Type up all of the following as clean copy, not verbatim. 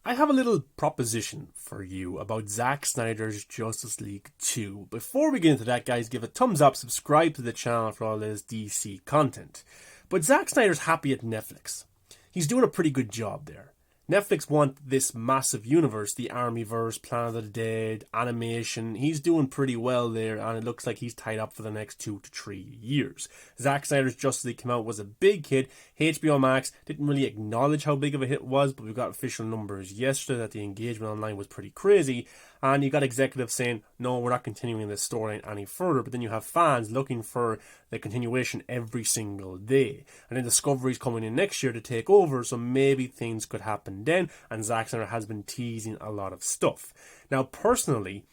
I have a little proposition for you about Zack Snyder's Justice League 2. Before we get into that, guys, give a thumbs up, subscribe to the channel for all this DC content. But Zack Snyder's happy at Netflix. He's doing a pretty good job there. Netflix want this massive universe, the Armyverse, Planet of the Dead, animation. He's doing pretty well there, and it looks like he's tied up for the next 2 to 3 years. Zack Snyder's Justice League came out, was a big hit. HBOMAX didn't really acknowledge how big of a hit it was, but we got official numbers yesterday that the engagement online was pretty crazy. And you got executives saying, no, we're not continuing this storyline any further. But then you have fans looking for the continuation every single day. And then Discovery's coming in next year to take over, so maybe things could happen then. And Zack Snyder has been teasing a lot of stuff. Now, personally,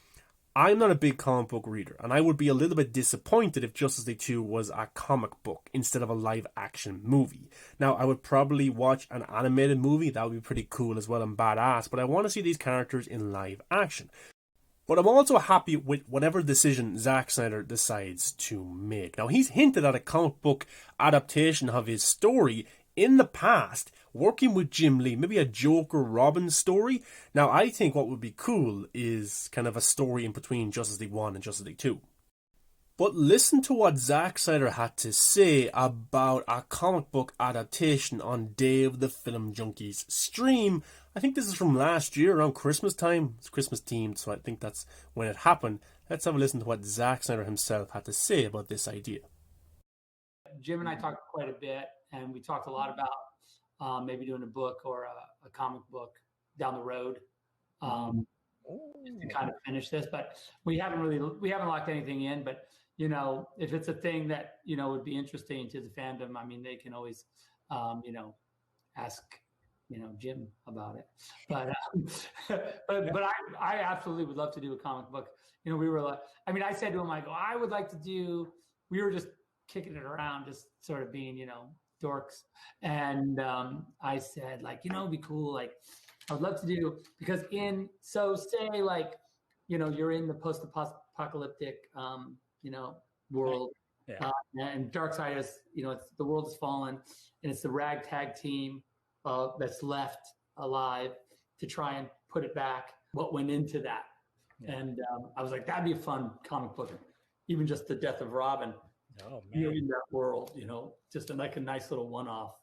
I'm not a big comic book reader, and I would be a little bit disappointed if Justice League 2 was a comic book instead of a live-action movie. Now, I would probably watch an animated movie. That would be pretty cool as well and badass, but I want to see these characters in live action. But I'm also happy with whatever decision Zack Snyder decides to make. Now, he's hinted at a comic book adaptation of his story in the past, working with Jim Lee, maybe a Joker Robin story. Now, I think what would be cool is kind of a story in between Justice League 1 and Justice League 2. But listen to what Zack Snyder had to say about a comic book adaptation on Dave the Film Junkie's stream. I think this is from last year, around Christmas time. It's Christmas themed, so I think that's when it happened. Let's have a listen to what Zack Snyder himself had to say about this idea. Jim and I talked quite a bit, and we talked a lot about maybe doing a book or a comic book down the road to kind of finish this. But we haven't locked anything in. But you know, if it's a thing that would be interesting to the fandom, I mean, they can always ask Jim about it. But but I absolutely would love to do a comic book. We were like, I mean, I said to him, I would like to do. We were just kicking it around, just sort of being, dorks. And I said, it'd be cool. I would love to do, because say you're in the post-apocalyptic, world. Yeah. And Darkseid is, the world has fallen, and it's the ragtag team that's left alive to try and put it back. What went into that? Yeah. And I was like, that'd be a fun comic book. Even just the death of Robin. Oh, man. In that world, just a nice little one-off.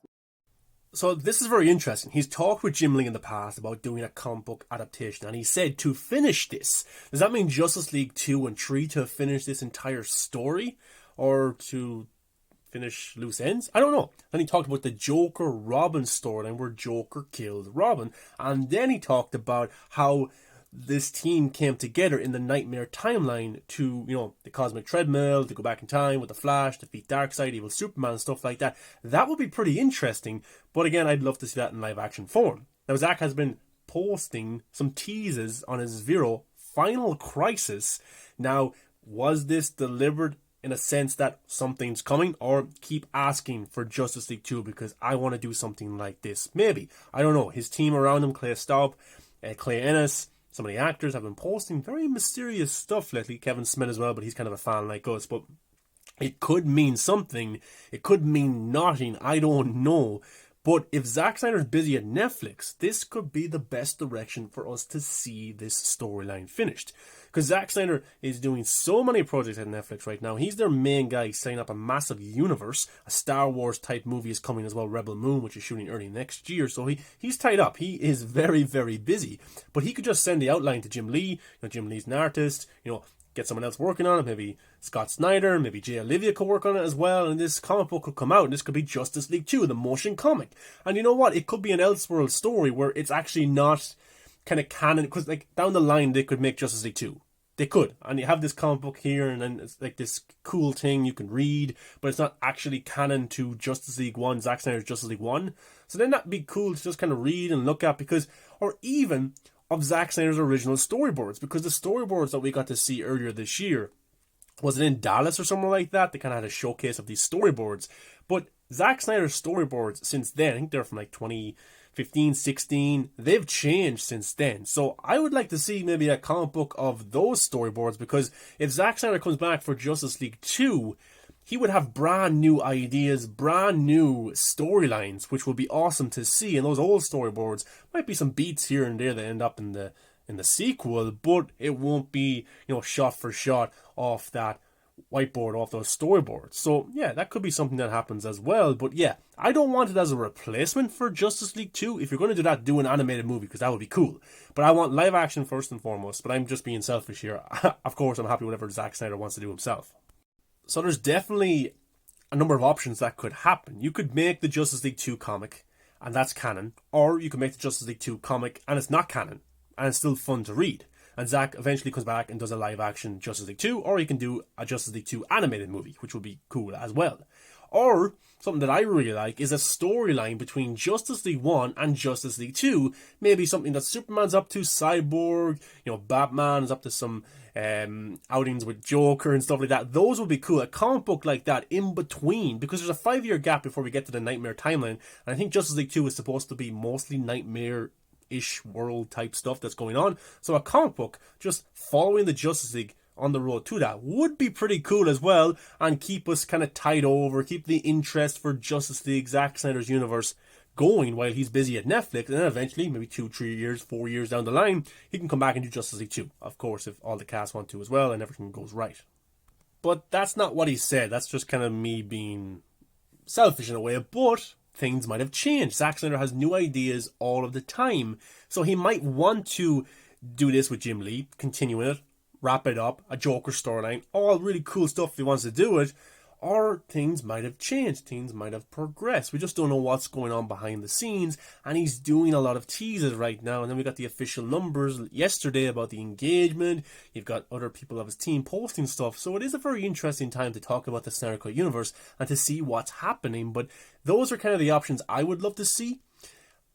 So this is very interesting. He's talked with Jim Lee in the past about doing a comic book adaptation, and he said to finish this. Does that mean Justice League 2 and 3 to finish this entire story, or to finish loose ends? I don't know. Then he talked about the Joker Robin storyline where Joker killed Robin, and then he talked about how this team came together in the Nightmare timeline to, the Cosmic Treadmill, to go back in time with the Flash, defeat Darkseid, Evil Superman, stuff like that. That would be pretty interesting, but again, I'd love to see that in live action form. Now, Zack has been posting some teases on his Vero Final Crisis. Now, was this delivered in a sense that something's coming, or keep asking for Justice League 2 because I want to do something like this? Maybe. I don't know. His team around him, Clay Staub, Clay Ennis, some of the actors have been posting very mysterious stuff lately. Kevin Smith as well, but he's kind of a fan like us. But it could mean something. It could mean nothing. I don't know. But if Zack Snyder's busy at Netflix, this could be the best direction for us to see this storyline finished. Because Zack Snyder is doing so many projects at Netflix right now. He's their main guy, setting up a massive universe. A Star Wars type movie is coming as well, Rebel Moon, which is shooting early next year. So he's tied up. He is very, very busy. But he could just send the outline to Jim Lee. Jim Lee's an artist. Get someone else working on it. Maybe Scott Snyder, maybe Jay Olivia could work on it as well. And this comic book could come out. And this could be Justice League 2, the motion comic. And you know what? It could be an Elseworld story where it's actually not kind of canon. Because down the line, they could make Justice League 2. They could. And you have this comic book here, and then it's this cool thing you can read, but it's not actually canon to Justice League 1, Zack Snyder's Justice League 1. So then that'd be cool to just kind of read and look at, or even of Zack Snyder's original storyboards, because the storyboards that we got to see earlier this year, was it in Dallas or somewhere like that? They kind of had a showcase of these storyboards. But Zack Snyder's storyboards since then, I think they're from 2015, 16, they've changed since then. So I would like to see maybe a comic book of those storyboards, because if Zack Snyder comes back for Justice League 2, he would have brand new ideas, brand new storylines, which would be awesome to see. And those old storyboards might be some beats here and there that end up in the sequel, but it won't be, shot for shot off that whiteboard, off those storyboards. So yeah, that could be something that happens as well. But yeah, I don't want it as a replacement for Justice League 2. If you're going to do that, do an animated movie, because that would be cool. But I want live action first and foremost. But I'm just being selfish here. Of course, I'm happy with whatever Zack Snyder wants to do himself. So there's definitely a number of options that could happen. You could make the Justice League 2 comic, and that's canon. Or you could make the Justice League 2 comic, and it's not canon, and it's still fun to read. And Zack eventually comes back and does a live-action Justice League 2, or he can do a Justice League 2 animated movie, which would be cool as well. Or, something that I really like is a storyline between Justice League 1 and Justice League 2. Maybe something that Superman's up to, Cyborg, Batman is up to some outings with Joker and stuff like that. Those would be cool. A comic book like that in between, because there's a 5-year gap before we get to the Nightmare timeline. And I think Justice League 2 is supposed to be mostly Nightmare-ish world type stuff that's going on. So a comic book just following the Justice League on the road to that would be pretty cool as well, and keep us kind of tied over, keep the interest for Justice League, Zack Snyder's universe, going while he's busy at Netflix. And then eventually, maybe 2, 3 years, 4 years down the line, he can come back and do Justice League 2. Of course, if all the cast want to as well and everything goes right. But that's not what he said. That's just kind of me being selfish in a way. But things might have changed. Zack Snyder has new ideas all of the time. So he might want to do this with Jim Lee, continue it, wrap it up, a Joker storyline, all really cool stuff if he wants to do it. Or things might have changed, things might have progressed. We just don't know what's going on behind the scenes, and he's doing a lot of teasers right now. And then we got the official numbers yesterday about the engagement. You've got other people of his team posting stuff, so it is a very interesting time to talk about the Snyder Cut universe and to see what's happening. But those are kind of the options I would love to see.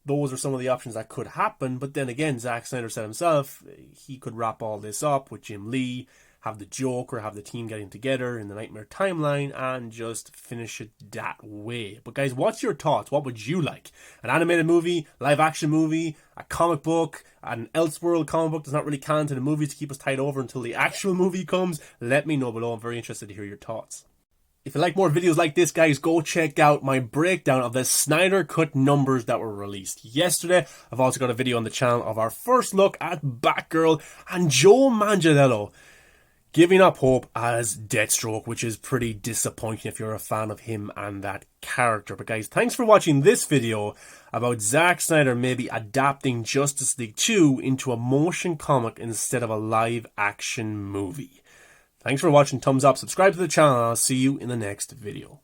Those are some of the options that could happen. But then again, Zack Snyder said himself, he could wrap all this up with Jim Lee, have the Joker, have the team getting together in the Nightmare timeline, and just finish it that way. But guys, what's your thoughts? What would you like? An animated movie, live action movie, a comic book, an Elseworld comic book that's not really canon to the movies to keep us tied over until the actual movie comes? Let me know below. I'm very interested to hear your thoughts. If you like more videos like this, guys, go check out my breakdown of the Snyder Cut numbers that were released yesterday. I've also got a video on the channel of our first look at Batgirl and Joe Manganiello giving up hope as Deathstroke, which is pretty disappointing if you're a fan of him and that character. But guys, thanks for watching this video about Zack Snyder maybe adapting Justice League 2 into a motion comic instead of a live action movie. Thanks for watching, thumbs up, subscribe to the channel, and I'll see you in the next video.